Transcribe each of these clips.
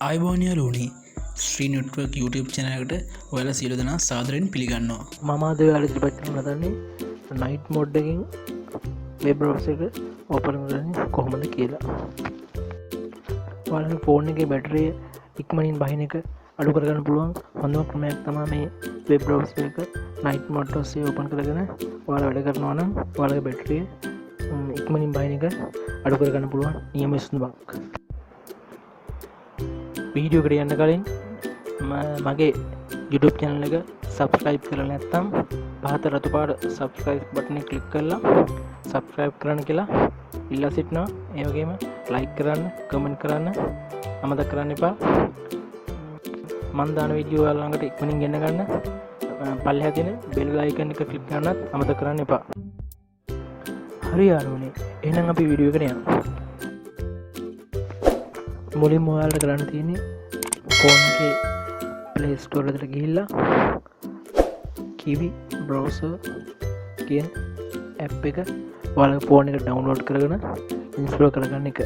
අයිබෝනියලුනි ශ්‍රී network YouTube චැනලකට ඔයාල සියලු දෙනා සාදරයෙන් පිළිගන්නවා. මම අද ඔයාලට ඉදිරිපත් කරන්න හදන්නේ නයිට් මොඩ් එකකින් වෙබ් බ්‍රවුසර් එක ඕපන් කරන්නේ කොහොමද කියලා. ඔයාලගේ ෆෝන් එකේ බැටරිය ඉක්මනින් බහින එක අඩු කරගන්න පුළුවන් හොඳම ක්‍රමයක් තමයි මේ වෙබ් බ්‍රවුසර් එක නයිට් මොඩ් ඔස්සේ ඕපන් කරගෙන ඔයාලා වැඩ කරනවා නම් ඔයාලගේ බැටරිය ඉක්මනින් බහින එක අඩු කරගන්න පුළුවන් නියම විසඳුමක්. වීඩියෝ එකට යන්න කලින් මගේ YouTube channel එක subscribe කරලා නැත්නම් පහත රතු පාට subscribe button එක click කරලා subscribe කරන්න කියලා ඉල්ලා සිටිනවා. ඒ වගේම like කරන්න, comment කරන්න අමතක කරන්න එපා. මම දාන වීඩියෝ ඔයාලා ළඟට ඉක්මනින් ගෙන්න ගන්න පල්ලෙහා තියෙන bell icon එක click කරන්නත් අමතක කරන්න එපා. හරි යාළුවනේ, එහෙනම් අපි වීඩියෝ එකට යමු. මුලින්ම ඔයාලට කරන්න තියෙන්නේ ෆෝන් එකේ Play Store එකට ගිහිල්ලා Kiwi browser කියන app එක ඔයාලගේ ෆෝන් එකට download කරගෙන install කරගන්න එක.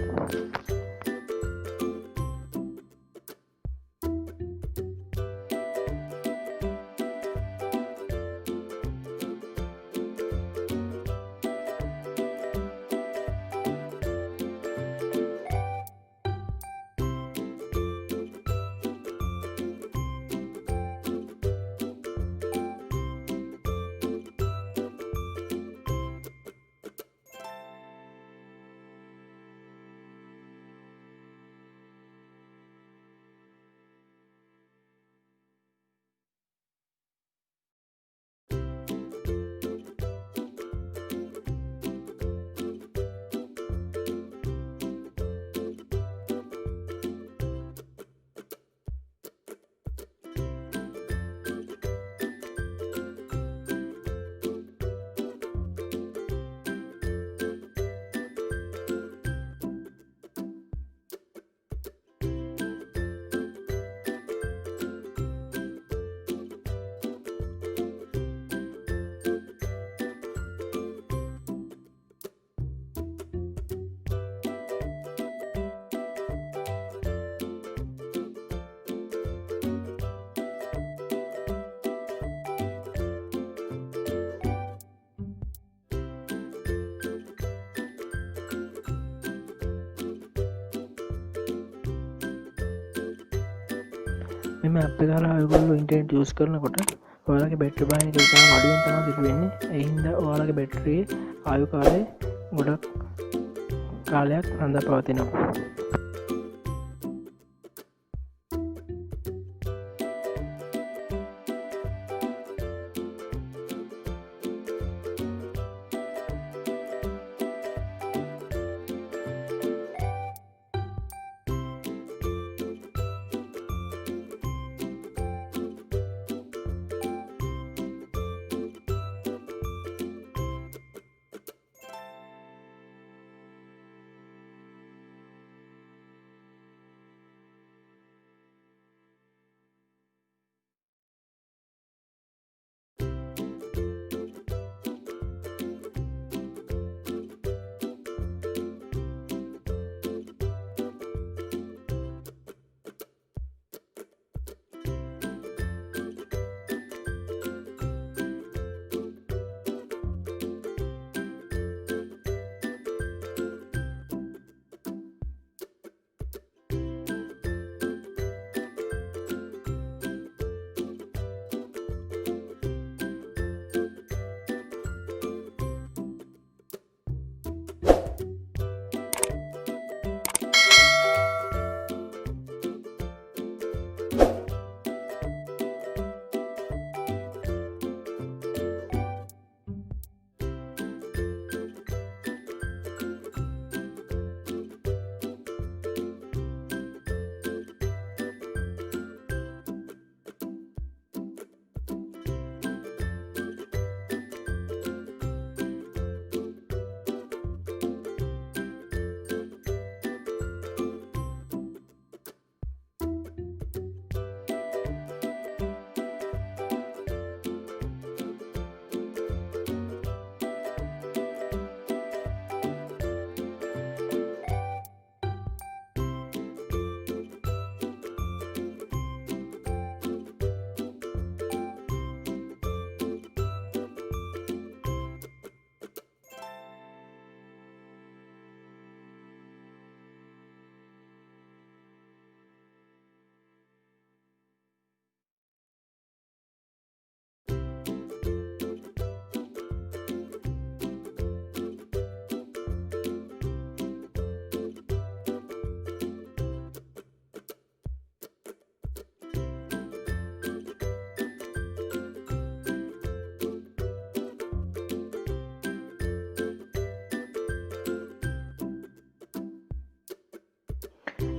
මෙම අප් එක හරහා ඔයගොල්ලෝ ඉන්ටර්නෙට් යූස් කරනකොට ඔයාලගේ බැටරි බහින එක ඉතාලම අඩුවෙන් තමයි සිදු වෙන්නේ. ඒ හින්දා ඔයාලගේ බැටරියේ ආයු කාලය ගොඩක් කාලයක් රඳා පවතිනවා.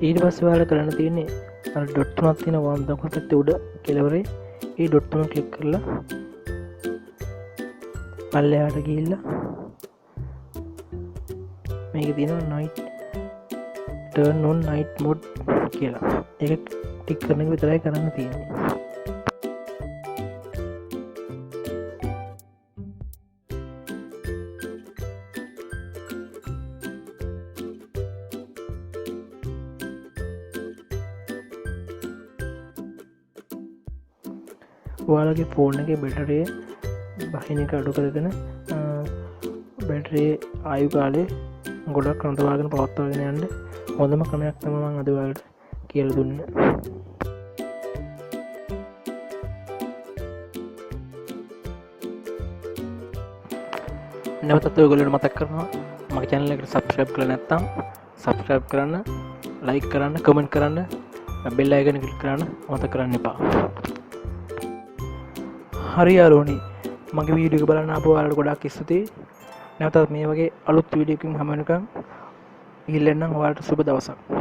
ඊට පස්සේ ඔයාලා කරන්න තියෙන්නේ අර ඩොට් තුනක් තියෙන වම් දකුණු පැත්තේ උඩ කෙළවරේ ඒ ඩොට් තුන ක්ලික් කරලා පල්ලෙහාට ගිහිල්ලා මේක තියෙනවා night turn on night mode කියලා. ඒක ටික් කරන එක විතරයි කරන්න තියෙන්නේ. ඔයාලගේ ෆෝන් එකේ බැටරිය බහින එක අඩු කරගෙන බැටරිය ආයු කාලේ ගොඩක් රඳවාගෙන පවත්වාගෙන යන්න හොඳම ක්‍රමයක් තමයි මම අද ඔයාලට කියලා දුන්නේ. නැවතත් ඔයගොල්ලන්ට මතක් කරනවා මගේ channel එකට subscribe කරලා නැත්නම් subscribe කරන්න, like කරන්න, comment කරන්න, bell icon click කරන්න මතක කරන්න එපා. හරි යාළුවනේ, මගේ වීඩියෝ එක බලන්න ආපු ඔයාලට ගොඩාක් ස්තුතියි. නැවතත් මේ වගේ අලුත් වීඩියෝ එකකින් හමු වෙනකම් ඉල්ලන්නම් ඔයාලට සුබ දවසක්.